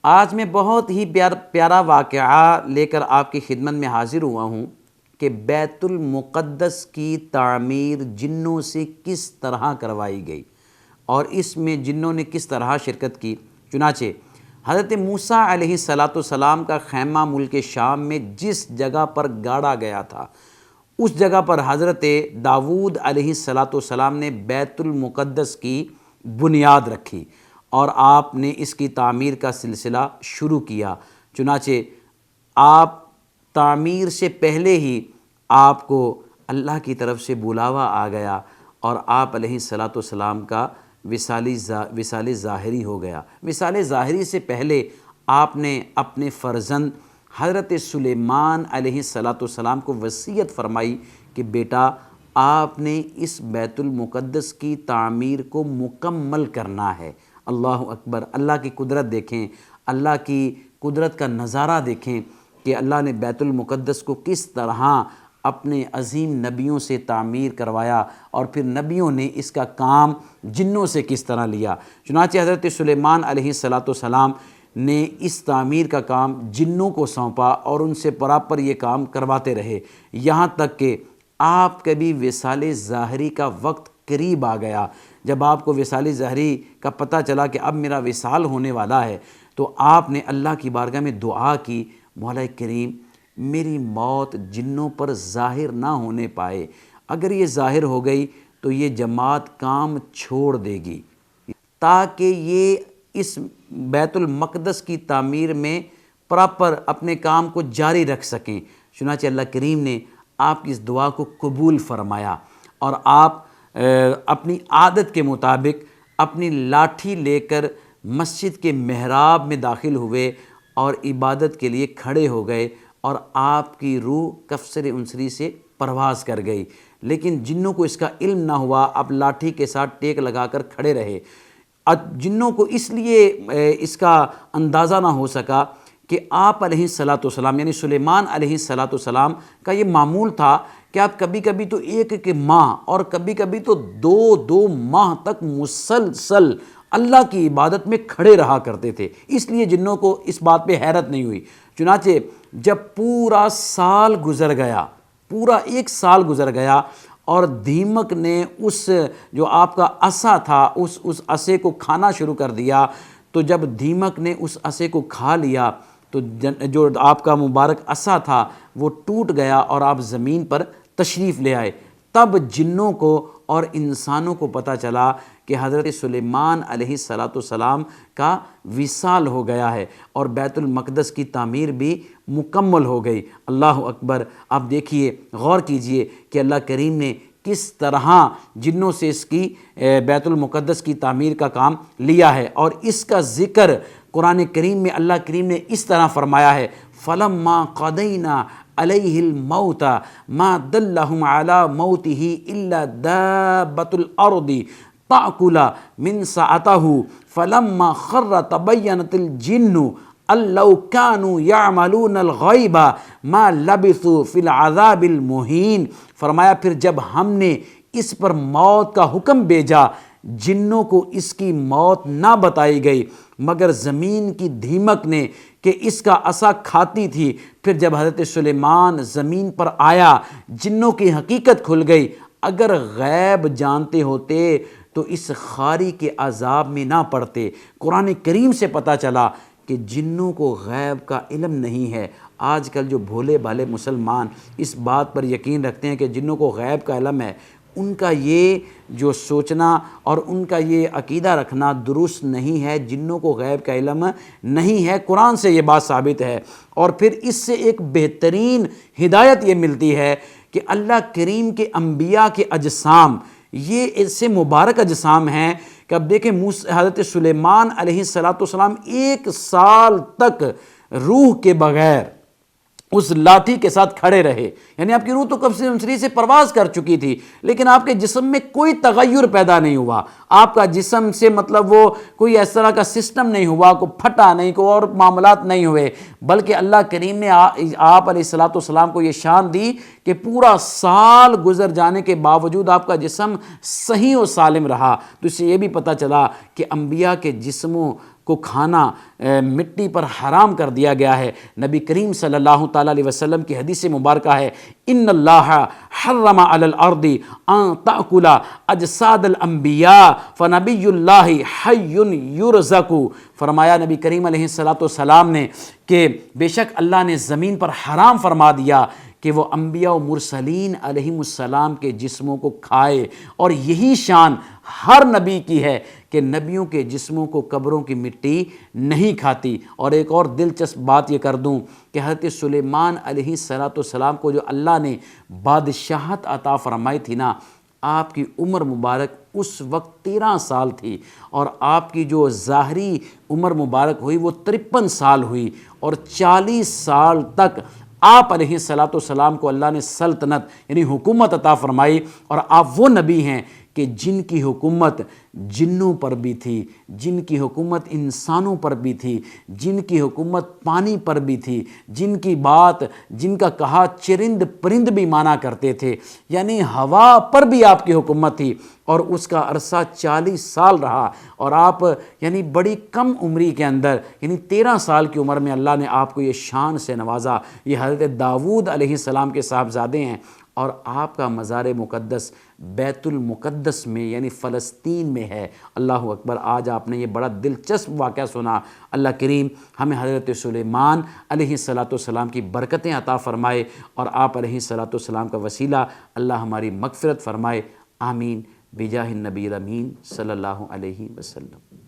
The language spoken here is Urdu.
آج میں بہت ہی پیارا واقعہ لے کر آپ کی خدمت میں حاضر ہوا ہوں کہ بیت المقدس کی تعمیر جنوں سے کس طرح کروائی گئی اور اس میں جنوں نے کس طرح شرکت کی۔ چنانچہ حضرت موسیٰ علیہ السلام کا خیمہ ملک شام میں جس جگہ پر گاڑا گیا تھا، اس جگہ پر حضرت داؤد علیہ السلام نے بیت المقدس کی بنیاد رکھی اور آپ نے اس کی تعمیر کا سلسلہ شروع کیا۔ چنانچہ آپ تعمیر سے پہلے ہی آپ کو اللہ کی طرف سے بلاوا آ گیا اور آپ علیہ السلام کا وصال ظاہری ہو گیا۔ وصال ظاہری سے پہلے آپ نے اپنے فرزند حضرت سلیمان علیہ السلام کو وصیت فرمائی کہ بیٹا آپ نے اس بیت المقدس کی تعمیر کو مکمل کرنا ہے۔ اللہ اکبر! اللہ کی قدرت دیکھیں، اللہ کی قدرت کا نظارہ دیکھیں کہ اللہ نے بیت المقدس کو کس طرح اپنے عظیم نبیوں سے تعمیر کروایا اور پھر نبیوں نے اس کا کام جنوں سے کس طرح لیا۔ چنانچہ حضرت سلیمان علیہ السلام نے اس تعمیر کا کام جنوں کو سونپا اور ان سے پراپر یہ کام کرواتے رہے، یہاں تک کہ آپ کے بھی وصال ظاہری کا وقت قریب آ گیا۔ جب آپ کو وصال ظاہری کا پتہ چلا کہ اب میرا وصال ہونے والا ہے تو آپ نے اللہ کی بارگاہ میں دعا کی، مولا کریم میری موت جنوں پر ظاہر نہ ہونے پائے، اگر یہ ظاہر ہو گئی تو یہ جماعت کام چھوڑ دے گی، تاکہ یہ اس بیت المقدس کی تعمیر میں پراپر اپنے کام کو جاری رکھ سکیں۔ چنانچہ اللہ کریم نے آپ کی اس دعا کو قبول فرمایا اور آپ اپنی عادت کے مطابق اپنی لاٹھی لے کر مسجد کے محراب میں داخل ہوئے اور عبادت کے لیے کھڑے ہو گئے اور آپ کی روح کفسر انصری سے پرواز کر گئی، لیکن جنوں کو اس کا علم نہ ہوا، اب لاٹھی کے ساتھ ٹیک لگا کر کھڑے رہے۔ جنوں کو اس لیے اس کا اندازہ نہ ہو سکا کہ آپ علیہ السلام یعنی سلیمان علیہ السلام کا یہ معمول تھا کہ آپ کبھی کبھی تو ایک ماہ اور کبھی کبھی تو دو ماہ تک مسلسل اللہ کی عبادت میں کھڑے رہا کرتے تھے، اس لیے جنوں کو اس بات پہ حیرت نہیں ہوئی۔ چنانچہ جب پورا سال گزر گیا، پورا ایک سال گزر گیا اور دیمک نے اس جو آپ کا عصا تھا اس عصے کو کھانا شروع کر دیا، تو جب دیمک نے اس عصے کو کھا لیا تو جو آپ کا مبارک عصا تھا وہ ٹوٹ گیا اور آپ زمین پر تشریف لے آئے۔ تب جنوں کو اور انسانوں کو پتہ چلا کہ حضرت سلیمان علیہ السلام کا وصال ہو گیا ہے اور بیت المقدس کی تعمیر بھی مکمل ہو گئی۔ اللہ اکبر! آپ دیکھیے، غور کیجئے کہ اللہ کریم نے کس طرح جنوں سے اس کی بیت المقدس کی تعمیر کا کام لیا ہے، اور اس کا ذکر قرآن کریم میں اللہ کریم نے اس طرح فرمایا ہے، فَلَمَّا قَضَيْنَا عَلَيْهِ الْمَوْتَ مَا دَلَّهُمْ عَلَى مَوْتِهِ إِلَّا دَابَّةُ الْأَرْضِ تَأْكُلُ مِنْ سَأَتَهُ فَلَمَّا خَرَّ تَبَيَّنَتِ الْجِنُّ أَن لَّوْ كَانُوا يَعْمَلُونَ الْغَيْبَ مَا لَبِثُوا فِي الْعَذَابِ الْمُهِينِ۔ فرمایا پھر جب ہم نے اس پر موت کا حکم بھیجا، جنوں کو اس کی موت نہ بتائی گئی مگر زمین کی دیمک نے کہ اس کا عصا کھاتی تھی۔ پھر جب حضرت سلیمان زمین پر آیا، جنوں کی حقیقت کھل گئی۔ اگر غیب جانتے ہوتے تو اس خاری کے عذاب میں نہ پڑتے۔ قرآن کریم سے پتہ چلا کہ جنوں کو غیب کا علم نہیں ہے۔ آج کل جو بھولے بھالے مسلمان اس بات پر یقین رکھتے ہیں کہ جنوں کو غیب کا علم ہے، ان کا یہ جو سوچنا اور ان کا یہ عقیدہ رکھنا درست نہیں ہے۔ جنوں کو غیب کا علم نہیں ہے، قرآن سے یہ بات ثابت ہے۔ اور پھر اس سے ایک بہترین ہدایت یہ ملتی ہے کہ اللہ کریم کے انبیاء کے اجسام یہ ایسے مبارک اجسام ہیں کہ اب دیکھیں حضرت سلیمان علیہ السلام ایک سال تک روح کے بغیر اس لاٹھی کے ساتھ کھڑے رہے، یعنی آپ کی روح تو کفسر انصری سے پرواز کر چکی تھی، لیکن آپ کے جسم میں کوئی تغیر پیدا نہیں ہوا۔ آپ کا جسم سے مطلب وہ کوئی اس طرح کا سسٹم نہیں ہوا، کوئی پھٹا نہیں، کوئی اور معاملات نہیں ہوئے، بلکہ اللہ کریم نے آپ علیہ السلام کو یہ شان دی کہ پورا سال گزر جانے کے باوجود آپ کا جسم صحیح و سالم رہا۔ تو اس سے یہ بھی پتہ چلا کہ انبیاء کے جسموں کو کھانا مٹی پر حرام کر دیا گیا ہے۔ نبی کریم صلی اللہ تعالیٰ علیہ وسلم کی حدیث مبارکہ ہے، ان اللہ حرم علی الارض ان تأکل اجساد الانبیاء فنبی اللہ حی یرزق۔ فرمایا نبی کریم علیہ السلام نے کہ بے شک اللہ نے زمین پر حرام فرما دیا کہ وہ انبیاء و مرسلین علیہم السلام کے جسموں کو کھائے، اور یہی شان ہر نبی کی ہے کہ نبیوں کے جسموں کو قبروں کی مٹی نہیں کھاتی۔ اور ایک اور دلچسپ بات یہ کر دوں کہ حضرت سلیمان علیہ السلام کو جو اللہ نے بادشاہت عطا فرمائی تھی نا، آپ کی عمر مبارک اس وقت 13 سال تھی، اور آپ کی جو ظاہری عمر مبارک ہوئی وہ 53 سال ہوئی، اور 40 سال تک آپ علیہ السلام کو اللہ نے سلطنت یعنی حکومت عطا فرمائی۔ اور آپ وہ نبی ہیں کہ جن کی حکومت جنوں پر بھی تھی، جن کی حکومت انسانوں پر بھی تھی، جن کی حکومت پانی پر بھی تھی، جن کی بات، جن کا کہا چرند پرند بھی مانا کرتے تھے، یعنی ہوا پر بھی آپ کی حکومت تھی، اور اس کا عرصہ 40 سال رہا۔ اور آپ یعنی بڑی کم عمری کے اندر یعنی 13 سال کی عمر میں اللہ نے آپ کو یہ شان سے نوازا۔ یہ حضرت داؤد علیہ السلام کے صاحبزادے ہیں، اور آپ کا مزار مقدس بیت المقدس میں یعنی فلسطین میں ہے۔ اللہ اکبر۔ آج آپ نے یہ بڑا دلچسپ واقعہ سنا۔ اللہ کریم ہمیں حضرت سلیمان علیہ السلام کی برکتیں عطا فرمائے، اور آپ علیہ السلام کا وسیلہ اللہ ہماری مغفرت فرمائے۔ آمین بجاہ النبی الامین صلی اللہ علیہ وسلم۔